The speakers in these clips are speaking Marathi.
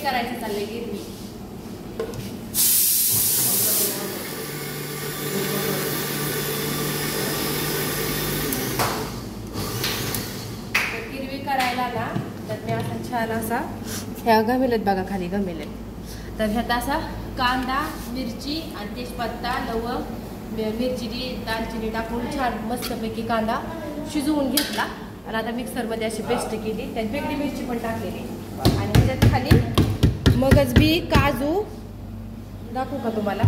करायचं चाललंय, गिरवी. तर गिरवी करायला ना तर मी असा छान असा ह्या गमेलेत बघा, खाली गमेलेत. तर ह्यात असा कांदा, मिरची आणि तेजपत्ता, लवंग, मिरची, दालचिनी टाकून छान मस्तपैकी कांदा शिजवून घेतला आणि आता मिक्सरमध्ये अशी पेस्ट केली. त्यात वेगळी मिरची पण टाकलेली आणि ह्याच्यात खाली मगजबी, काजू दाखवू का तुम्हाला?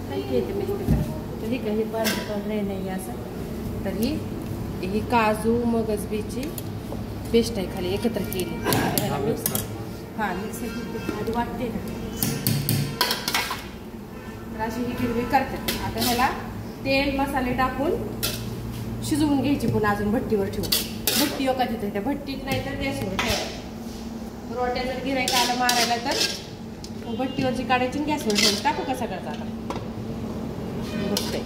काही येते मिरची तर ही काही पांढरे नाही असं. तर ही काजू मगजबीची पेस्ट आहे खाली एकत्र केली. हां मिक्सर आधी वाटते ना, तर अशी ही गिरवी करते. आता ह्याला तेल मसाले टाकून शिजवून घ्यायची, पुन्हा अजून भट्टीवर ठेवून. भट्टी का तिथे त्या भट्टीत नाही तर गॅसवर ठेवायची. रोट्या जर गिरायला आलं मारायला तर भट्टीवरची काढायची आणि गॅसवर ठेवायची. टाकू का सगळ्याचा आता बघते.